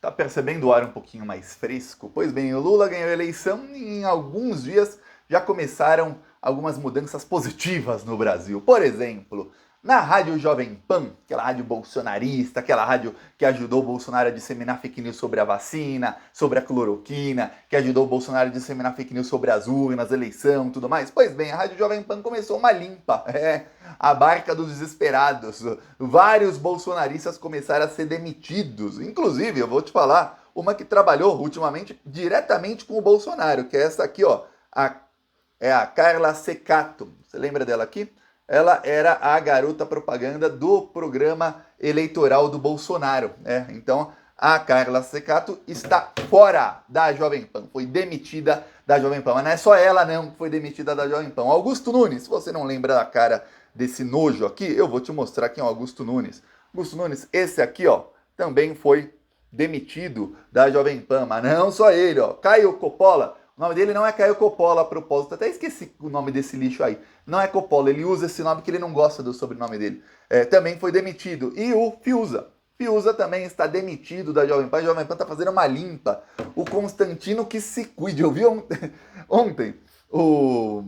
Tá percebendo o ar um pouquinho mais fresco? Pois bem, o Lula ganhou a eleição e em alguns dias já começaram algumas mudanças positivas no Brasil. Por exemplo, na Rádio Jovem Pan, aquela rádio bolsonarista, aquela rádio que ajudou o Bolsonaro a disseminar fake news sobre a vacina, sobre a cloroquina, que ajudou o Bolsonaro a disseminar fake news sobre as urnas, eleição e tudo mais. Pois bem, a Rádio Jovem Pan começou uma limpa, a barca dos desesperados. Vários bolsonaristas começaram a ser demitidos. Inclusive, eu vou te falar, uma que trabalhou ultimamente diretamente com o Bolsonaro, que é essa aqui, ó, a Carla Secato. Você lembra dela aqui? Ela era a garota propaganda do programa eleitoral do Bolsonaro. Então, a Carla Secato está fora da Jovem Pan, foi demitida da Jovem Pan. Mas não é só ela não que foi demitida da Jovem Pan. Augusto Nunes, se você não lembra da cara desse nojo aqui, eu vou te mostrar quem é o Augusto Nunes. Augusto Nunes, esse aqui, ó, também foi demitido da Jovem Pan, mas não só ele, ó. Caio Coppola, o nome dele não é Caio Coppola a propósito, até esqueci o nome desse lixo aí. Não é Coppola, ele usa esse nome que ele não gosta do sobrenome dele. Também foi demitido. E o Fiuza. Fiuza também está demitido da Jovem Pan. A Jovem Pan está fazendo uma limpa. O Constantino que se cuide. Eu vi ontem o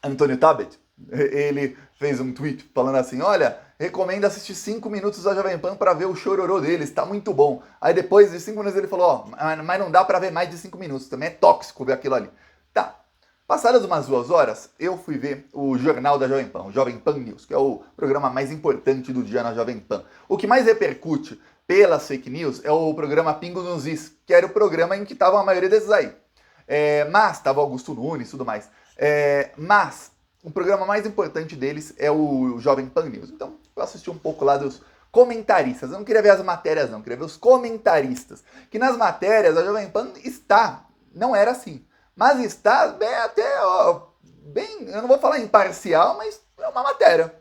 Antônio Tabet, ele fez um tweet falando assim, olha, recomendo assistir 5 minutos da Jovem Pan para ver o chororô deles, tá muito bom. Aí depois de 5 minutos ele falou, ó, mas não dá para ver mais de 5 minutos, também é tóxico ver aquilo ali. Tá, passadas umas 2 horas, eu fui ver o Jornal da Jovem Pan, o Jovem Pan News, que é o programa mais importante do dia na Jovem Pan. O que mais repercute pelas fake news é o programa Pingo nos Is, que era o programa em que estavam a maioria desses aí. Mas estava Augusto Nunes e tudo mais. Mas o programa mais importante deles é o Jovem Pan News. Então, eu assisti um pouco lá dos comentaristas. Eu não queria ver as matérias, não. Eu queria ver os comentaristas. Que nas matérias, a Jovem Pan está, não era assim, mas está bem até, ó, bem, eu não vou falar imparcial, mas é uma matéria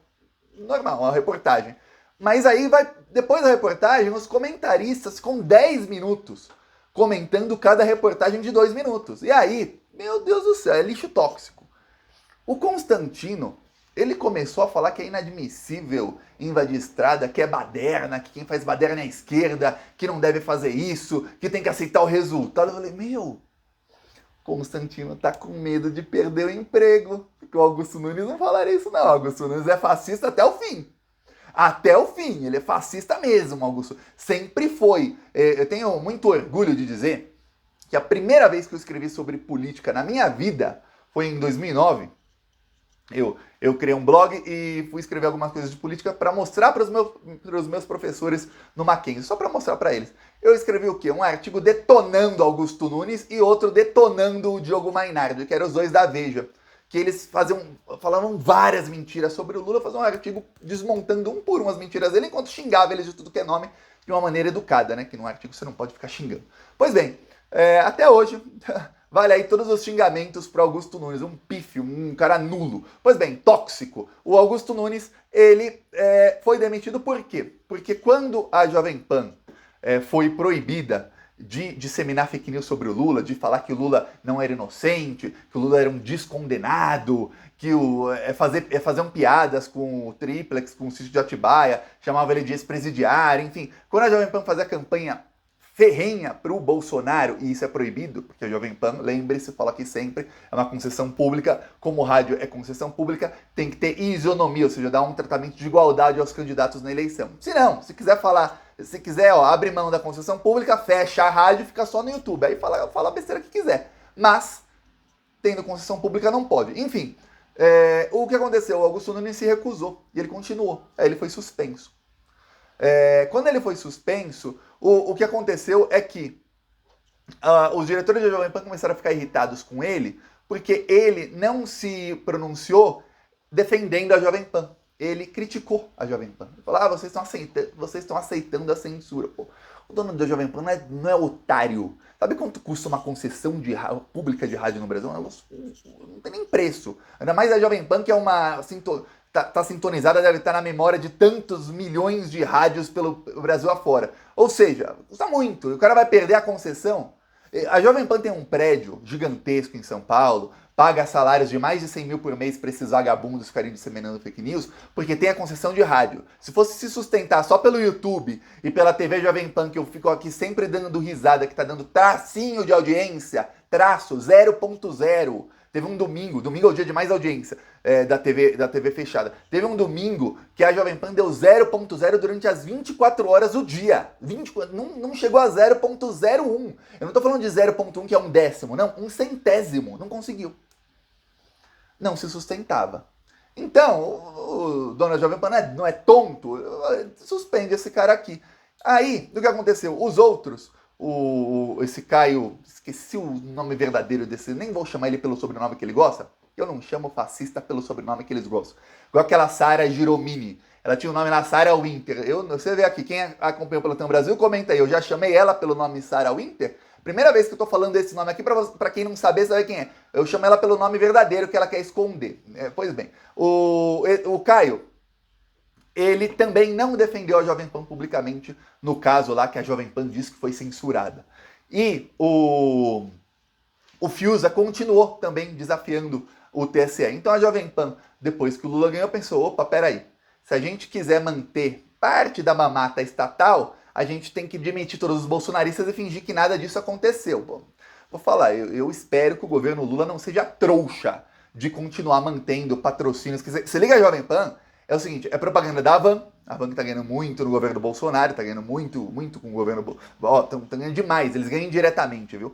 normal, uma reportagem. Mas aí vai, depois da reportagem, os comentaristas com 10 minutos comentando cada reportagem de 2 minutos. E aí, meu Deus do céu, é lixo tóxico. O Constantino, ele começou a falar que é inadmissível invadir estrada, que é baderna, que quem faz baderna é a esquerda, que não deve fazer isso, que tem que aceitar o resultado. Eu falei, meu, Constantino tá com medo de perder o emprego. Porque o Augusto Nunes não falaria isso não. O Augusto Nunes é fascista até o fim. Até o fim, ele é fascista mesmo, Augusto. Sempre foi. Eu tenho muito orgulho de dizer que a primeira vez que eu escrevi sobre política na minha vida foi em 2009. Eu criei um blog e fui escrever algumas coisas de política para mostrar para os meus professores no Mackenzie, só para mostrar para eles. Eu escrevi o quê? Um artigo detonando Augusto Nunes e outro detonando o Diogo Mainardi, que eram os dois da Veja. Que eles falavam várias mentiras sobre o Lula, faziam um artigo desmontando um por um as mentiras dele, enquanto xingava eles de tudo que é nome de uma maneira educada, né? Que num artigo você não pode ficar xingando. Pois bem, até hoje, vale aí todos os xingamentos para Augusto Nunes, um pífio, um cara nulo. Pois bem, tóxico. O Augusto Nunes, ele foi demitido por quê? Porque quando a Jovem Pan foi proibida de disseminar fake news sobre o Lula, de falar que o Lula não era inocente, que o Lula era um descondenado, que faziam piadas com o Triplex, com o sítio de Atibaia, chamava ele de ex-presidiário, enfim. Quando a Jovem Pan fazia campanha ferrenha para o Bolsonaro, e isso é proibido, porque a Jovem Pan, lembre-se, fala aqui sempre, é uma concessão pública, como rádio é concessão pública, tem que ter isonomia, ou seja, dar um tratamento de igualdade aos candidatos na eleição. Se não, se quiser, abre mão da concessão pública, fecha a rádio e fica só no YouTube, aí fala a besteira que quiser. Mas, tendo concessão pública, não pode. Enfim, o que aconteceu? O Augusto Nunes se recusou, e ele continuou, aí ele foi suspenso. Quando ele foi suspenso, o que aconteceu é que os diretores da Jovem Pan começaram a ficar irritados com ele, porque ele não se pronunciou defendendo a Jovem Pan. Ele criticou a Jovem Pan. Ele falou, vocês estão aceitando a censura. Pô, o dono da Jovem Pan não é otário. Sabe quanto custa uma concessão pública de rádio no Brasil? Não tem nem preço. Ainda mais a Jovem Pan, que é uma... Tá sintonizada, deve estar na memória de tantos milhões de rádios pelo Brasil afora. Ou seja, custa muito. O cara vai perder a concessão. A Jovem Pan tem um prédio gigantesco em São Paulo, paga salários de mais de 100 mil por mês para esses vagabundos ficarem disseminando fake news, porque tem a concessão de rádio. Se fosse se sustentar só pelo YouTube e pela TV Jovem Pan, que eu fico aqui sempre dando risada, que tá dando tracinho de audiência, traço, 0.0. Teve um domingo é o dia de mais audiência da TV fechada. Teve um domingo que a Jovem Pan deu 0.0 durante as 24 horas do dia. Não chegou a 0.01. Eu não tô falando de 0.1, que é um décimo, não, um centésimo. Não conseguiu. Não se sustentava. Então, o dono da Jovem Pan não é tonto, suspende esse cara aqui. Aí, o que aconteceu? Os outros, esse Caio, esqueci o nome verdadeiro desse, nem vou chamar ele pelo sobrenome que ele gosta, eu não chamo fascista pelo sobrenome que eles gostam. Igual aquela Sara Giromini, ela tinha o nome lá, Sarah Winter. Você vê aqui, quem acompanhou pelo Pelotão Brasil, comenta aí, eu já chamei ela pelo nome Sarah Winter. Primeira vez que eu tô falando desse nome aqui, pra quem não saber, sabe quem é. Eu chamo ela pelo nome verdadeiro que ela quer esconder. Pois bem, o Caio, ele também não defendeu a Jovem Pan publicamente no caso lá que a Jovem Pan disse que foi censurada. E o Fiuza continuou também desafiando o TSE. Então a Jovem Pan, depois que o Lula ganhou, pensou, opa, peraí, se a gente quiser manter parte da mamata estatal, a gente tem que demitir todos os bolsonaristas e fingir que nada disso aconteceu. Bom, vou falar, eu espero que o governo Lula não seja trouxa de continuar mantendo patrocínios. Se liga a Jovem Pan, é o seguinte, é propaganda da Havan que tá ganhando muito no governo Bolsonaro, tá ganhando muito com o governo... Estão ganhando demais, eles ganham diretamente, viu?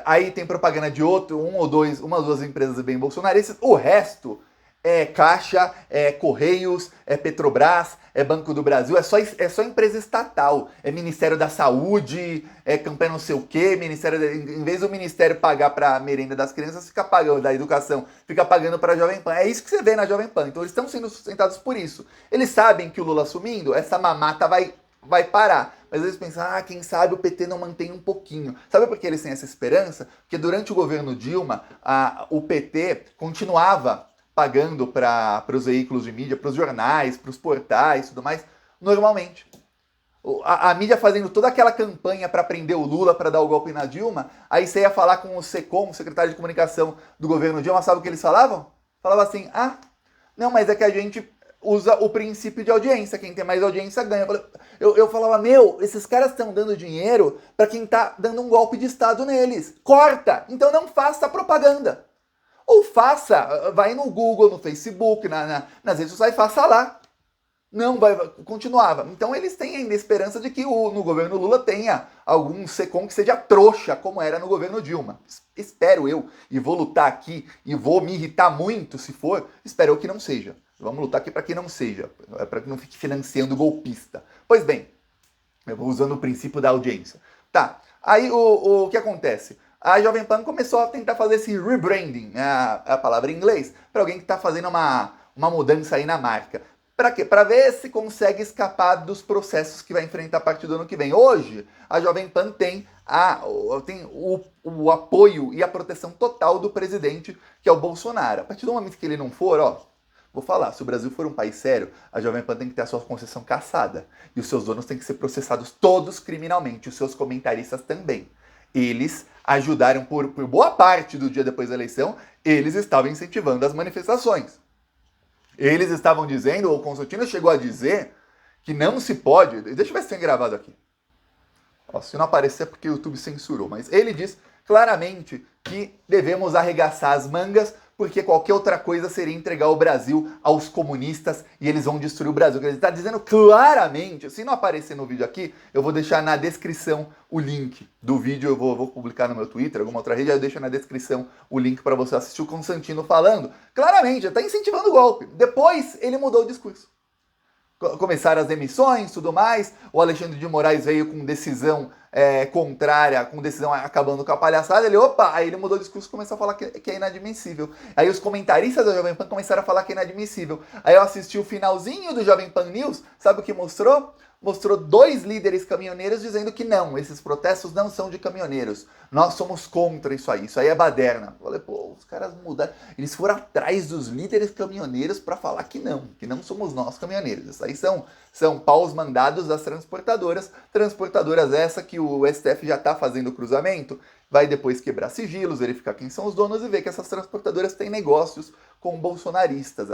Aí tem propaganda de uma ou duas empresas bem bolsonaristas, o resto é Caixa, é Correios, é Petrobras, é Banco do Brasil, é só empresa estatal, é Ministério da Saúde, é campanha não sei o quê, em vez do Ministério pagar para a merenda das crianças, fica pagando, da educação, fica pagando para a Jovem Pan. É isso que você vê na Jovem Pan, então eles estão sendo sustentados por isso. Eles sabem que o Lula assumindo, essa mamata vai parar. Mas eles pensam, quem sabe o PT não mantém um pouquinho. Sabe por que eles têm essa esperança? Porque durante o governo Dilma, o PT continuava pagando para os veículos de mídia, para os jornais, para os portais e tudo mais, normalmente. A mídia fazendo toda aquela campanha para prender o Lula, para dar o golpe na Dilma, aí você ia falar com o SECOM, o secretário de comunicação do governo Dilma, sabe o que eles falavam? Falava assim, não, mas é que a gente usa o princípio de audiência, quem tem mais audiência ganha. Eu falava, esses caras estão dando dinheiro para quem tá dando um golpe de Estado neles. Corta! Então não faça propaganda. Ou faça, vai no Google, no Facebook, nas redes sociais, faça lá. Não, continuava. Então eles têm ainda a esperança de que no governo Lula tenha algum SECOM que seja trouxa, como era no governo Dilma. Espero eu, e vou lutar aqui, e vou me irritar muito se for, espero eu que não seja. Vamos lutar aqui para que não seja, para que não fique financiando golpista. Pois bem, eu vou usando o princípio da audiência. Tá, aí o que acontece? A Jovem Pan começou a tentar fazer esse rebranding, a palavra em inglês, para alguém que está fazendo uma mudança aí na marca. Para quê? Para ver se consegue escapar dos processos que vai enfrentar a partir do ano que vem. Hoje, a Jovem Pan tem o apoio e a proteção total do presidente, que é o Bolsonaro. A partir do momento que ele não for, vou falar, se o Brasil for um país sério, a Jovem Pan tem que ter a sua concessão cassada. E os seus donos têm que ser processados todos criminalmente, os seus comentaristas também. Eles ajudaram por boa parte do dia depois da eleição, eles estavam incentivando as manifestações. Eles estavam dizendo, o Constantino chegou a dizer, que não se pode... Deixa eu ver se tem gravado aqui. Se não aparecer é porque o YouTube censurou, mas ele diz claramente que devemos arregaçar as mangas, porque qualquer outra coisa seria entregar o Brasil aos comunistas e eles vão destruir o Brasil. Ele está dizendo claramente, se não aparecer no vídeo aqui, eu vou deixar na descrição o link do vídeo, eu vou publicar no meu Twitter, alguma outra rede, eu deixo na descrição o link para você assistir o Constantino falando. Claramente, está incentivando o golpe. Depois, ele mudou o discurso. Começaram as demissões, tudo mais, o Alexandre de Moraes veio com decisão contrária, com decisão acabando com a palhaçada, aí ele mudou o discurso e começou a falar que é inadmissível. Aí os comentaristas da Jovem Pan começaram a falar que é inadmissível. Aí eu assisti o finalzinho do Jovem Pan News, sabe o que mostrou? mostrou 2 líderes caminhoneiros dizendo que não, esses protestos não são de caminhoneiros. Nós somos contra isso aí é baderna. Eu falei, pô, os caras mudaram. Eles foram atrás dos líderes caminhoneiros para falar que não somos nós caminhoneiros. Isso aí são paus mandados das transportadoras. Transportadoras essa que o STF já está fazendo o cruzamento, vai depois quebrar sigilos, verificar quem são os donos e ver que essas transportadoras têm negócios com bolsonaristas.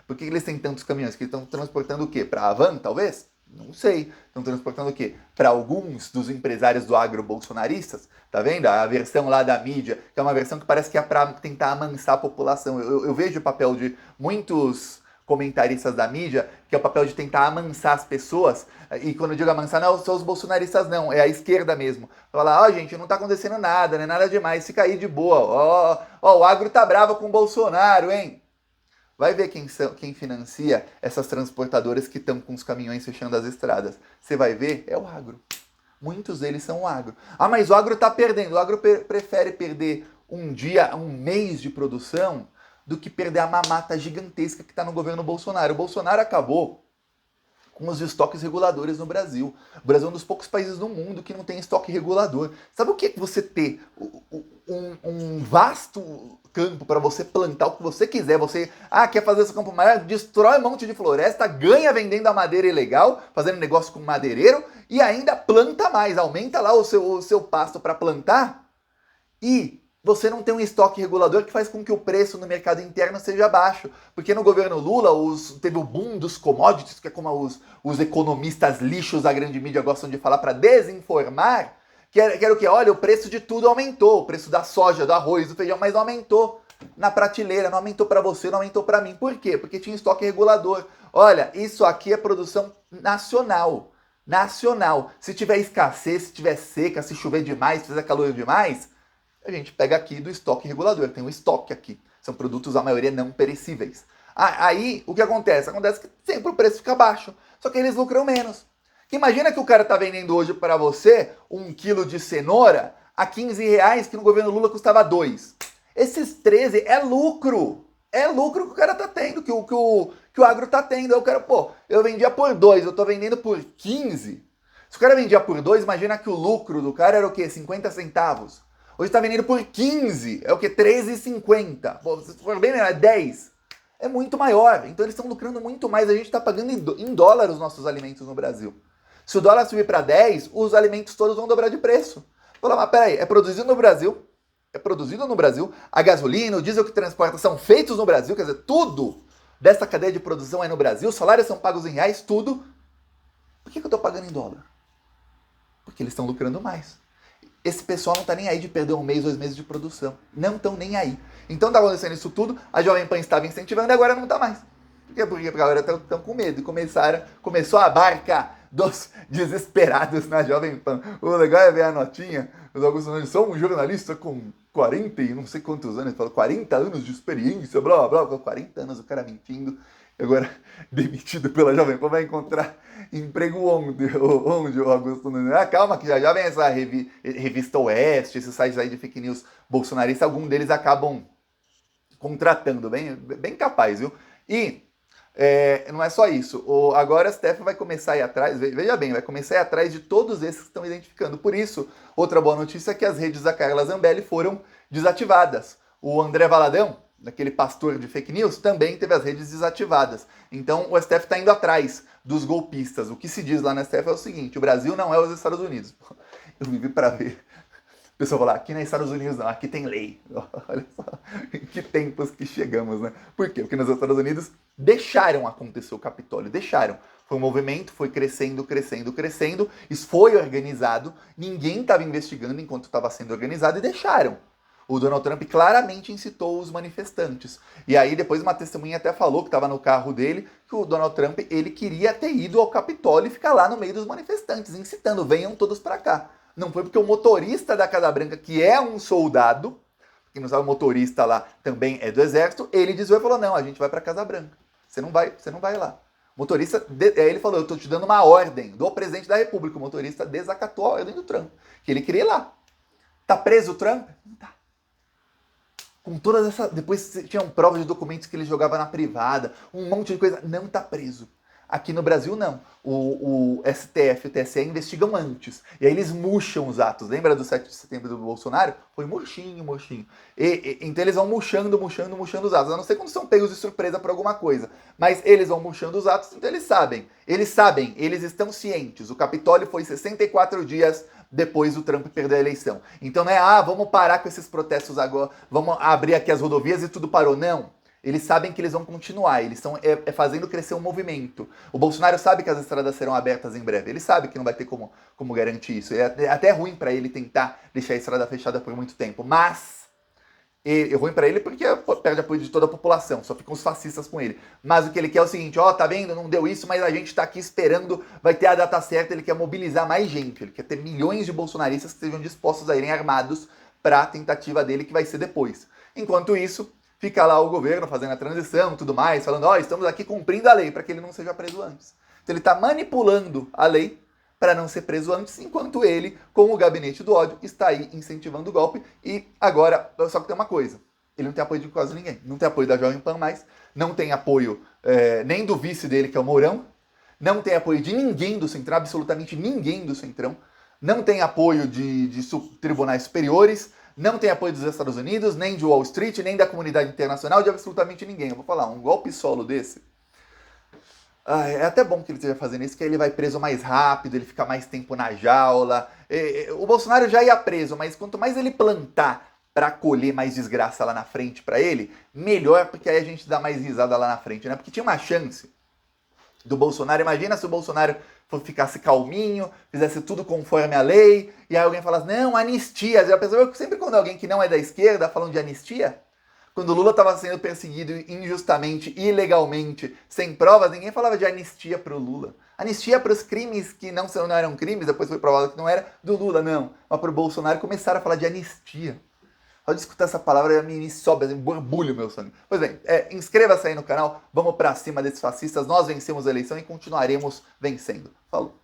Por que eles têm tantos caminhões? Que estão transportando o quê? Para a Havan, talvez? Não sei. Estão transportando o quê? Para alguns dos empresários do agro bolsonaristas? Tá vendo? A versão lá da mídia, que é uma versão que parece que é para tentar amansar a população. Eu vejo o papel de muitos comentaristas da mídia, que é o papel de tentar amansar as pessoas, e quando eu digo amansar, não são os bolsonaristas não, é a esquerda mesmo. Falar, gente, não tá acontecendo nada, não é nada demais, fica aí de boa, o agro tá bravo com o Bolsonaro, hein? Vai ver quem financia essas transportadoras que estão com os caminhões fechando as estradas. Você vai ver, é o agro. Muitos deles são o agro. Ah, mas o agro tá perdendo, o agro prefere perder um dia, um mês de produção, do que perder a mamata gigantesca que está no governo Bolsonaro. O Bolsonaro acabou com os estoques reguladores no Brasil. O Brasil é um dos poucos países do mundo que não tem estoque regulador. Sabe o que é você ter um vasto campo para você plantar o que você quiser? Você quer fazer esse campo maior? Destrói um monte de floresta, ganha vendendo a madeira ilegal, fazendo negócio com madeireiro e ainda planta mais, aumenta lá o seu pasto para plantar e você não tem um estoque regulador que faz com que o preço no mercado interno seja baixo. Porque no governo Lula teve o boom dos commodities, que é como os economistas lixos da grande mídia gostam de falar para desinformar, que era o que? Olha, o preço de tudo aumentou, o preço da soja, do arroz, do feijão, mas não aumentou na prateleira, não aumentou para você, não aumentou para mim. Por quê? Porque tinha estoque regulador. Olha, isso aqui é produção nacional. Nacional. Se tiver escassez, se tiver seca, se chover demais, se fizer calor demais, a gente pega aqui do estoque regulador, tem um estoque aqui. São produtos, a maioria, não perecíveis. Aí, o que acontece? Acontece que sempre o preço fica baixo, só que eles lucram menos. Imagina que o cara está vendendo hoje para você 1 quilo de cenoura a 15 reais, que no governo Lula custava 2. Esses 13 é lucro. É lucro que o cara está tendo, que o agro está tendo. Eu vendia por 2, eu estou vendendo por 15. Se o cara vendia por 2, imagina que o lucro do cara era o quê? 50 centavos. Hoje está vendendo por 15, é o que? 13,50. Se for bem melhor, é 10. É muito maior. Então eles estão lucrando muito mais. A gente está pagando em dólar os nossos alimentos no Brasil. Se o dólar subir para 10, os alimentos todos vão dobrar de preço. Fala, mas peraí, é produzido no Brasil. É produzido no Brasil. A gasolina, o diesel que transporta são feitos no Brasil. Quer dizer, tudo dessa cadeia de produção é no Brasil. Os salários são pagos em reais, tudo. Por que eu estou pagando em dólar? Porque eles estão lucrando mais. Esse pessoal não está nem aí de perder 1 mês, 2 meses de produção. Não estão nem aí. Então está acontecendo isso tudo, a Jovem Pan estava incentivando e agora não está mais. Por quê? Porque agora estão com medo. E começou a barca dos desesperados na Jovem Pan. O legal é ver a notinha. Os Augusto Nunes, sou um jornalista com 40 e não sei quantos anos. Ele falou 40 anos de experiência, blá blá blá. 40 anos o cara mentindo. Agora, demitido pela Jovem Pan, vai encontrar emprego onde o Augusto Nunes? Calma que já vem essa revista Oeste, esses sites aí de fake news bolsonaristas, algum deles acabam contratando, bem capaz, viu? E não é só isso, agora a STF vai começar a ir atrás, veja bem, vai começar a ir atrás de todos esses que estão identificando. Por isso, outra boa notícia é que as redes da Carla Zambelli foram desativadas. O André Valadão, daquele pastor de fake news, também teve as redes desativadas. Então o STF está indo atrás dos golpistas. O que se diz lá no STF é o seguinte: o Brasil não é os Estados Unidos. Eu vivi para ver. O pessoal fala, aqui não é Estados Unidos não, aqui tem lei. Olha só, que tempos que chegamos, né? Por quê? Porque nos Estados Unidos deixaram acontecer o Capitólio, deixaram. Foi um movimento, foi crescendo, crescendo, crescendo, isso foi organizado, ninguém estava investigando enquanto estava sendo organizado e deixaram. O Donald Trump claramente incitou os manifestantes. E aí depois uma testemunha até falou que estava no carro dele, que o Donald Trump ele queria ter ido ao Capitólio e ficar lá no meio dos manifestantes, incitando, venham todos para cá. Não foi porque o motorista da Casa Branca, que é um soldado, quem não sabe, o motorista lá também é do exército, ele desviou e falou, não, a gente vai para a Casa Branca. Você não vai lá. O motorista, ele falou, eu estou te dando uma ordem do presidente da República. O motorista desacatou a ordem do Trump, que ele queria ir lá. Tá preso o Trump? Não tá. Com todas essas... Depois tinham provas de documentos que ele jogava na privada, um monte de coisa. Não tá preso. Aqui no Brasil, não. O STF e o TSE investigam antes. E aí eles murcham os atos. Lembra do 7 de setembro do Bolsonaro? Foi murchinho, murchinho. Então eles vão murchando os atos. A não ser quando são pegos de surpresa por alguma coisa. Mas eles vão murchando os atos, então eles sabem. Eles estão cientes. O Capitólio foi 64 dias depois do Trump perder a eleição. Então não é, vamos parar com esses protestos agora, vamos abrir aqui as rodovias e tudo parou. Não. Eles sabem que eles vão continuar, eles estão fazendo crescer um movimento. O Bolsonaro sabe que as estradas serão abertas em breve, ele sabe que não vai ter como garantir isso. É até ruim para ele tentar deixar a estrada fechada por muito tempo, mas é ruim para ele porque perde apoio de toda a população, só ficam os fascistas com ele. Mas o que ele quer é o seguinte, tá vendo, não deu isso, mas a gente tá aqui esperando, vai ter a data certa, ele quer mobilizar mais gente, ele quer ter milhões de bolsonaristas que estejam dispostos a irem armados para a tentativa dele que vai ser depois. Enquanto isso, fica lá o governo fazendo a transição e tudo mais, falando, estamos aqui cumprindo a lei para que ele não seja preso antes. Então ele está manipulando a lei para não ser preso antes, enquanto ele, com o gabinete do ódio, está aí incentivando o golpe. E agora, só que tem uma coisa, ele não tem apoio de quase ninguém. Não tem apoio da Jovem Pan mais, não tem apoio nem do vice dele, que é o Mourão, não tem apoio de ninguém do Centrão, absolutamente ninguém do Centrão, não tem apoio de tribunais superiores, não tem apoio dos Estados Unidos, nem de Wall Street, nem da comunidade internacional, de absolutamente ninguém. Eu vou falar, um golpe solo desse, é até bom que ele esteja fazendo isso, que ele vai preso mais rápido, ele fica mais tempo na jaula. O Bolsonaro já ia preso, mas quanto mais ele plantar para colher mais desgraça lá na frente para ele, melhor, porque aí a gente dá mais risada lá na frente, né? Porque tinha uma chance do Bolsonaro, imagina se o Bolsonaro ficasse calminho, fizesse tudo conforme a lei, e aí alguém falasse, não, anistia. Já pensou que sempre quando alguém que não é da esquerda falam de anistia, quando o Lula estava sendo perseguido injustamente, ilegalmente, sem provas, ninguém falava de anistia para o Lula. Anistia para os crimes que não eram crimes, depois foi provado que não era, do Lula, não. Mas para o Bolsonaro começaram a falar de anistia. Ao escutar essa palavra, me sobe, borbulha o meu sangue. Pois bem, inscreva-se aí no canal, vamos pra cima desses fascistas, nós vencemos a eleição e continuaremos vencendo. Falou!